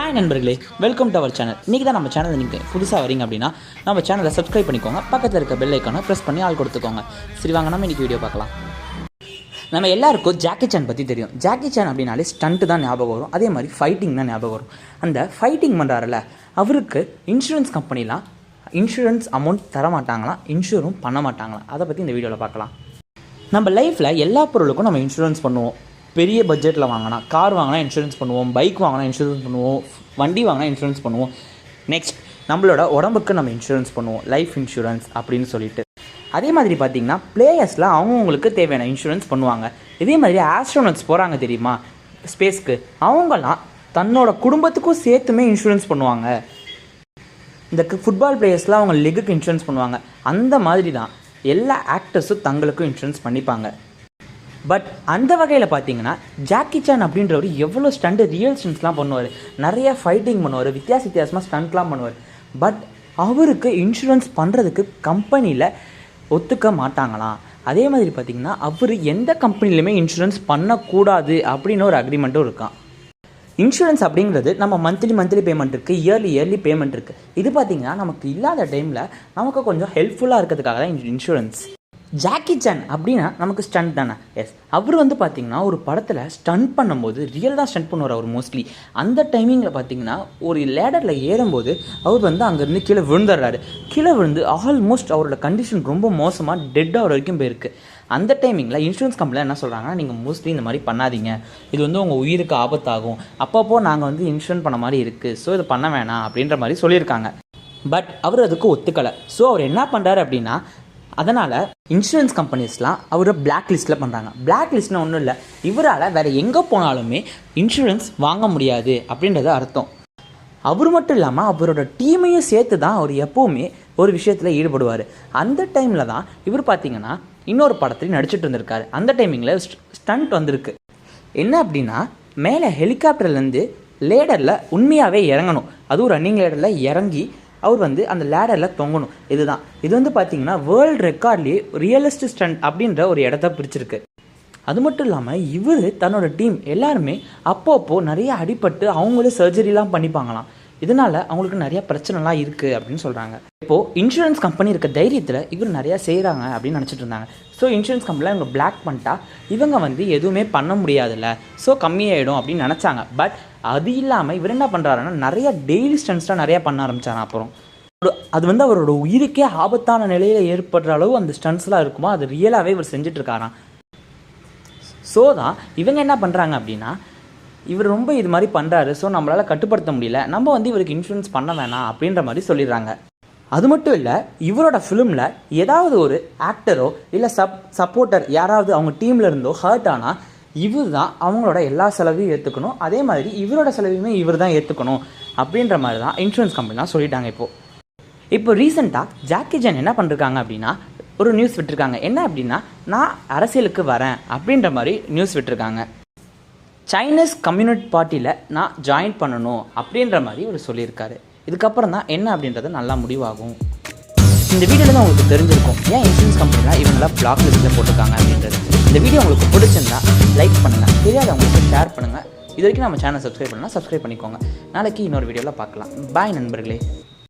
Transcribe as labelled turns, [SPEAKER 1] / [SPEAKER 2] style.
[SPEAKER 1] Hi நண்பர்களே, welcome to our channel. இன்றைக்கி தான் நம்ம சேனல் நீங்கள் புதுசாக வரீங்க அப்படின்னா நம்ம சேனலை சப்ஸ்கிரைப் பண்ணிக்கோங்க. பக்கத்தில் இருக்க பெல் ஐக்கானை ப்ரெஸ் பண்ணி ஆள் கொடுத்துக்கோங்க. சரி வாங்க, நம்ம இன்றைக்கி வீடியோ பார்க்கலாம். நம்ம எல்லாருக்கும் ஜாக்கிச்சான் பற்றி தெரியும். ஜாக்கிச்சான் அப்படின்னாலே ஸ்டண்ட்டு தான் ஞாபகம் வரும். அதே மாதிரி ஃபைட்டிங் தான் ஞாபகம் வரும். அந்த ஃபைட்டிங் பண்ணுறாருல, அவருக்கு இன்சூரன்ஸ் கம்பெனிலாம் இன்சூரன்ஸ் அமௌண்ட் தர மாட்டாங்களாம், இன்சூரும் பண்ண மாட்டாங்களாம். அதை பற்றி இந்த வீடியோவில் பார்க்கலாம். நம்ம லைஃப்பில் எல்லா பொருளுக்கும் நம்ம இன்சூரன்ஸ் பண்ணுவோம். பெரிய பட்ஜெட்டில் வாங்கினா கார் வாங்கினா இன்சூரன்ஸ் பண்ணுவோம், பைக் வாங்கினா இன்சூரன்ஸ் பண்ணுவோம், வண்டி வாங்கினா இன்சூரன்ஸ் பண்ணுவோம். நெக்ஸ்ட் நம்மளோட உடம்புக்கு நம்ம இன்சூரன்ஸ் பண்ணுவோம், லைஃப் இன்சூரன்ஸ் அப்படின்னு சொல்லிட்டு. அதே மாதிரி பார்த்திங்கன்னா பிளேயர்ஸில் அவங்கவுங்களுக்கு தேவையான இன்சூரன்ஸ் பண்ணுவாங்க. இதே மாதிரி ஆஸ்ட்ரோனட்ஸ் போகிறாங்க தெரியுமா ஸ்பேஸ்க்கு, அவங்களாம் தன்னோட குடும்பத்துக்கும் சேர்த்துமே இன்சூரன்ஸ் பண்ணுவாங்க. இந்த ஃபுட்பால் பிளேயர்ஸ்லாம் அவங்க லெக்குக்கு இன்சூரன்ஸ் பண்ணுவாங்க. அந்த மாதிரி தான் எல்லா ஆக்டர்ஸும் தங்களுக்கும் இன்சூரன்ஸ் பண்ணிப்பாங்க. பட் அந்த வகையில் பார்த்தீங்கன்னா ஜாக்கிச்சான் அப்படின்றவர் எவ்வளோ ஸ்டண்ட்டு ரியல் ஸ்டண்ட்ஸ்லாம் பண்ணுவார், நிறைய ஃபைட்டிங் பண்ணுவார், வித்தியாசமாக ஸ்டண்ட்லாம் பண்ணுவார். பட் அவருக்கு இன்சூரன்ஸ் பண்ணுறதுக்கு கம்பெனியில் ஒத்துக்க மாட்டாங்களாம். அதே மாதிரி பார்த்திங்கன்னா அவர் எந்த கம்பெனிலையுமே இன்சூரன்ஸ் பண்ணக்கூடாது அப்படின்னு ஒரு அக்ரிமெண்ட்டும் இருக்கான். இன்சூரன்ஸ் அப்படிங்கிறது நம்ம மந்த்லி பேமெண்ட் இருக்குது, இயர்லி பேமெண்ட் இருக்குது. இது பார்த்திங்கன்னா நமக்கு இல்லாத டைமில் நமக்கு கொஞ்சம் ஹெல்ப்ஃபுல்லாக இருக்கிறதுக்காக தான் இன்சூரன்ஸ். ஜாக்கிச்சான் அப்படின்னா நமக்கு ஸ்டண்ட் தானே. எஸ், அவர் பார்த்திங்கன்னா ஒரு படத்தில் ஸ்டண்ட் பண்ணும்போது ரியல் தான் ஸ்டண்ட் பண்ணுவார் அவர் மோஸ்ட்லி. அந்த டைமிங்கில் பார்த்திங்கன்னா ஒரு லேடரில் ஏறும்போது அவர் அங்கேருந்து கீழே விழுந்துடுறாரு. கீழே விழுந்து ஆல்மோஸ்ட் அவரோட கண்டிஷன் ரொம்ப மோசமாக டெட் ஆகிற வரைக்கும் போயிருக்கு. அந்த டைமிங்கில் இன்சூரன்ஸ் கம்பெனியில் என்ன சொல்கிறாங்கன்னா, நீங்கள் மோஸ்ட்லி இந்த மாதிரி பண்ணாதீங்க, இது உங்கள் உயிருக்கு ஆபத்தாகும், அப்பப்போ நாங்கள் இன்சூரன்ஸ் பண்ண மாதிரி இருக்குது, ஸோ இது பண்ண வேணாம் அப்படின்ற மாதிரி சொல்லியிருக்காங்க. பட் அவர் அதுக்கு ஒத்துக்கலை. ஸோ அவர் என்ன பண்ணுறாரு அப்படின்னா, அதனால் இன்சூரன்ஸ் கம்பெனிஸ்லாம் அவரை பிளாக் லிஸ்ட்டில் பண்ணுறாங்க. பிளாக் லிஸ்ட்னா ஒன்றும் இல்லை, இவரால் வேறு எங்கே போனாலுமே இன்சூரன்ஸ் வாங்க முடியாது அப்படின்றது அர்த்தம். அவர் மட்டும் இல்லாமல் அவரோட டீமையும் சேர்த்து தான் அவர் எப்போவுமே ஒரு விஷயத்தில் ஈடுபடுவார். அந்த டைமில் தான் இவர் பார்த்திங்கன்னா இன்னொரு படத்தில் நடிச்சிட்டு இருந்திருக்காரு. அந்த டைமிங்கில் ஸ்டண்ட் வந்திருக்கு. என்ன அப்படின்னா, மேலே ஹெலிகாப்டர்லேருந்து லேடரில் உண்மையாகவே இறங்கணும், அதுவும் ரன்னிங் லேடரில் இறங்கி அவர் அந்த லேடரில் தொங்கணும். இதுதான் இது பார்த்திங்கன்னா வேர்ல்டு ரெக்கார்ட்லேயே ரியலிஸ்ட் ஸ்டண்ட் அப்படின்ற ஒரு இடத்த பிடிச்சிருக்கு. அது மட்டும் இல்லாமல் இவர் தன்னோட டீம் எல்லாருமே அப்போப்போ நிறைய அடிபட்டு அவங்களே சர்ஜரிலாம் பண்ணிப்பாங்களாம். இதனால் அவங்களுக்கு நிறையா பிரச்சனைலாம் இருக்குது அப்படின்னு சொல்கிறாங்க. இப்போது இன்சூரன்ஸ் கம்பெனி இருக்க தைரியத்தில் இவர் நிறையா செய்கிறாங்க அப்படின்னு நினச்சிட்டு இருந்தாங்க. ஸோ இன்சூரன்ஸ் கம்பெனியில் இவங்க பிளாக் பண்ணிட்டா இவங்க எதுவுமே பண்ண முடியாதுல்ல, ஸோ கம்மியாயிடும் அப்படின்னு நினச்சாங்க. பட் அது இல்லாமல் இவர் என்ன பண்ணுறாருன்னா நிறையா டெய்லி ஸ்டண்ட்ஸ்லாம் நிறையா பண்ண ஆரம்பித்தார். அப்புறம் அது அவரோட உயிருக்கே ஆபத்தான நிலையில் ஏற்படுற அளவு அந்த ஸ்டண்ட்ஸ்லாம் இருக்குமோ அது ரியலாகவே இவர் செஞ்சிட்ருக்காராம். ஸோ தான் இவங்க என்ன பண்ணுறாங்க அப்படின்னா, இவர் ரொம்ப இது மாதிரி பண்ணுறாரு, ஸோ நம்மளால் கட்டுப்படுத்த முடியல, நம்ம இவருக்கு இன்சூரன்ஸ் பண்ண வேணாம் அப்படின்ற மாதிரி சொல்லிடுறாங்க. அது மட்டும் இல்லை, இவரோட ஃபிலிமில் ஏதாவது ஒரு ஆக்டரோ இல்லை சப்போர்ட்டர் யாராவது அவங்க டீமில் இருந்தோ ஹர்ட் ஆனால் இவர் தான் அவங்களோட எல்லா செலவையும் ஏற்றுக்கணும், அதே மாதிரி இவரோட செலவையுமே இவர் தான் ஏற்றுக்கணும் அப்படின்ற மாதிரி தான் இன்சூரன்ஸ் கம்பெனிலாம் சொல்லிட்டாங்க. இப்போ ரீசெண்டாக ஜாக்கிச்சான் என்ன பண்ணிருக்காங்க அப்படின்னா ஒரு நியூஸ் விட்டுருக்காங்க. என்ன அப்படின்னா, நான் அரசியலுக்கு வரேன் அப்படின்ற மாதிரி நியூஸ் விட்டுருக்காங்க. சைனீஸ் கம்யூனிஸ்ட் பார்ட்டியில் நான் ஜாயின் பண்ணணும் அப்படின்ற மாதிரி ஒரு சொல்லியிருக்காரு. இதுக்கப்புறம் தான் என்ன அப்படின்றது நல்லா முடிவாகும். இந்த வீடியோவில் தான் உங்களுக்கு தெரிஞ்சிருக்கும் ஏன் இன்சூரன்ஸ் கம்பெனிலாம் இவங்களாம் பிளாக் லிஸ்ட்டில் போட்டிருக்காங்க அப்படின்றது. இந்த வீடியோ உங்களுக்கு பிடிச்சிருந்தா லைக் பண்ணுங்கள், தெரியாதவங்களுக்கு ஷேர் பண்ணுங்கள். இது வரைக்கும் நம்ம சேனல் சப்ஸ்கிரைப் பண்ணலாம், சப்ஸ்கிரைப் பண்ணிக்கோங்க. நாளைக்கு இன்னொரு வீடியோவில் பார்க்கலாம். பாய் நண்பர்களே.